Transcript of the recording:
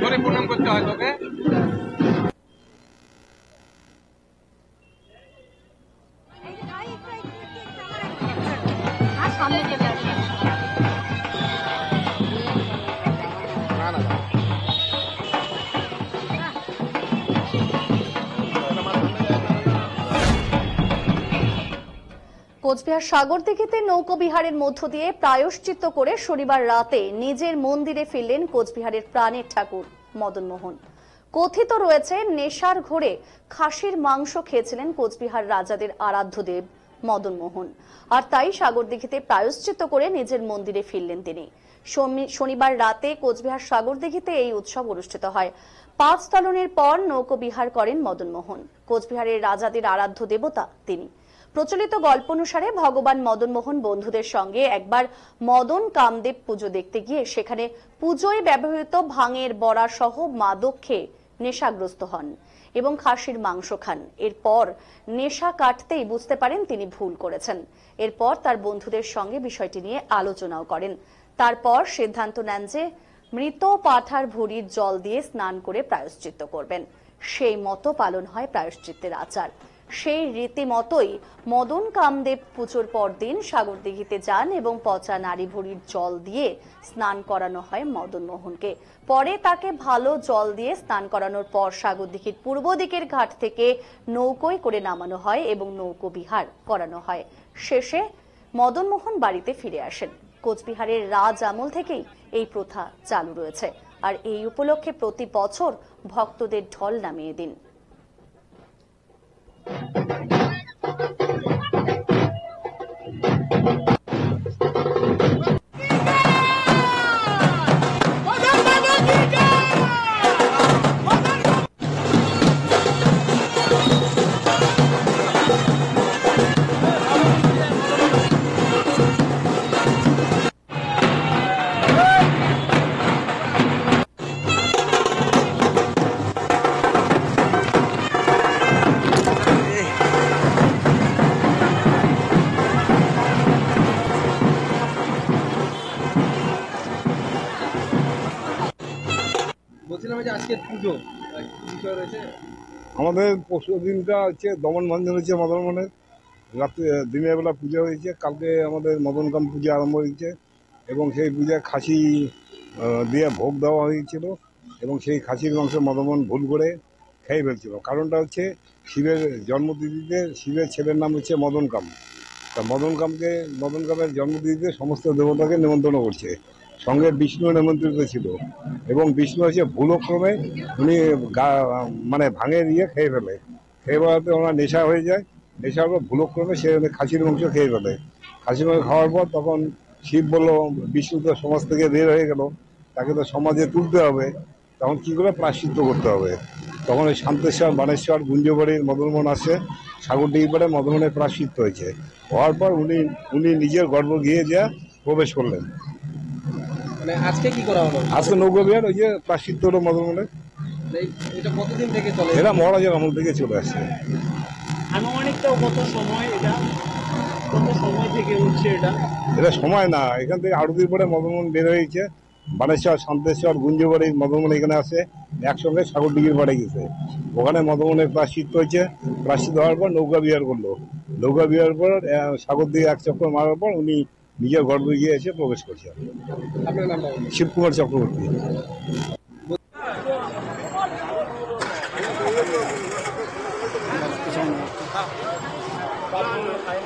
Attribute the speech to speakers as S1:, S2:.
S1: ধরে প্রণাম করতে হয় তোকে।
S2: কোচবিহার সাগরদিঘিতে নৌকোবিহারের মধ্য দিয়ে প্রায়শ্চিত্ত করে শনিবার রাতে নিজের মন্দিরে ফিরলেন কোচবিহারের প্রাণের ঠাকুর মদন মোহন। কথিত রয়েছে নেশার ঘোরে খাসির মাংস খেয়েছিলেন কোচবিহার রাজাদের আরাধ্য দেব মদন মোহন, আর তাই সাগরদিঘিতে প্রায়শ্চিত্ত করে নিজের মন্দিরে ফিরলেন তিনি। শনিবার রাতে কোচবিহার সাগরদিঘিতে এই উৎসব অনুষ্ঠিত হয়। 5 তালনের পর নৌকোবিহার করেন মদন মোহন। কোচবিহারের রাজাদের আরাধ্য দেবতা তিনি। প্রচলিত গল্প অনুসারে ভগবান মদন মোহন বন্ধুদের সঙ্গে একবার মদন কামদেব পুজো দেখতে গিয়ে সেখানে পুজোয় ব্যবহৃত ভাঙের বড়া সহ মাদক খেয়ে নেশাগ্রস্ত হন এবং খাসির মাংস খান। এরপর নেশা কাটতেই বুঝতে পারেন তিনি ভুল করেছেন। এরপর তার বন্ধুদের সঙ্গে বিষয়টি নিয়ে আলোচনাও করেন। তারপর সিদ্ধান্ত নেন যে মৃত পাঠার ভুঁড়ির জল দিয়ে স্নান করে প্রায়শ্চিত্ত করবেন। সেই মতো পালন হয় প্রায়শ্চিত্তের আচার। সেই রীতিমতোই মদন কামদেব পুজোর পরদিন সাগরদিঘিতে যান এবং পচা নারী ভুঁড়ির জল দিয়ে স্নান করানো হয় মদন মোহনকে। পরে তাকে ভালো জল দিয়ে স্নান করানোর পর সাগরদিঘির পূর্ব দিকের ঘাট থেকে নৌকোয় করে নামানো হয় এবং নৌকো বিহার করানো হয়। শেষে মদন মোহন বাড়িতে ফিরে আসেন। কোচবিহারের রাজ আমল থেকেই এই প্রথা চালু রয়েছে, আর এই উপলক্ষে প্রতি বছর ভক্তদের ঢল নামিয়ে দিন।
S3: আমাদের পরশু দিনটা হচ্ছে দমন বন্ধন হচ্ছে মদন মোহনের, রাত্রে দিনের বেলা পূজা হয়েছে। কালকে আমাদের মদনকাম পূজা আরম্ভ হয়েছে এবং সেই পূজায় খাসি দিয়ে ভোগ দেওয়া হয়েছিল এবং সেই খাসির মাংস মদনমোহন ভুল করে খেয়ে ফেলছিল। কারণটা হচ্ছে শিবের জন্মতিথিতে শিবের ছেলের নাম হচ্ছে মদনকাম। তা মদনকামের জন্মতিথিতে সমস্ত দেবতাকে নিমন্ত্রণ করছে, সঙ্গে বিষ্ণু নিমন্ত্রিত ছিল এবং বিষ্ণু হচ্ছে ভুলক্রমে উনি মানে ভাঙের খেয়ে ফেলে। খেয়ে ফেলাতে ওনার নেশা হয়ে যায়। নেশার পর ভুলক্রমে সে খাসির মাংস খেয়ে ফেলে। খাসির মাংস খাওয়ার পর তখন শিব বলল, বিষ্ণু তো সমাজ থেকে বের হয়ে গেল, তাকে তো সমাজে তুলতে হবে, তখন কি করে প্রায়শ্চিত্ত করতে হবে। তখন ওই শান্তেশ্বর, বানেশ্বর, গুঞ্জবাড়ির মদনমোহন আসে, সাগরদিঘি পাড়ে মদনমোহনের প্রায়শ্চিত্ত হয়েছে। হওয়ার পর উনি নিজের গর্ভ গিয়ে যা প্রবেশ করলেন।
S4: মানে আজকে কি করা হলো?
S3: আজকে নৌকো বিহার ওই যে প্রায়শ্চিত্ত হলো মদনমোহনের।
S4: এটা কতদিন থেকে চলে?
S3: এরা মহারাজের আমল থেকে চলে আসছে।
S4: আনুমানিকটাও কত সময়, এটা কত সময় থেকে হচ্ছে?
S3: এটা সময় না, এখান থেকে আরতির পরে মদনমোহন বের হয়েছে। বানেশ্বর, শান্তেশ্বর, গুঞ্জবাড়ির মদনমোহন এখানে আসে, একসঙ্গে সাগরদিঘির পাড়ে গেছে। ওখানে মদনমোহনের প্রায়শ্চিত্ত হয়েছে। প্রায়শ্চিত্ত হওয়ার পর নৌকা বিহার করলো। নৌকা বিহার পর সাগরদিঘি এক চক্কর মারার পর উনি নিজের গর্ভে গিয়ে এসে প্রবেশ করছে।
S4: আপনার নামটা?
S3: শিবকুমার চক্রবর্তী।
S4: খাই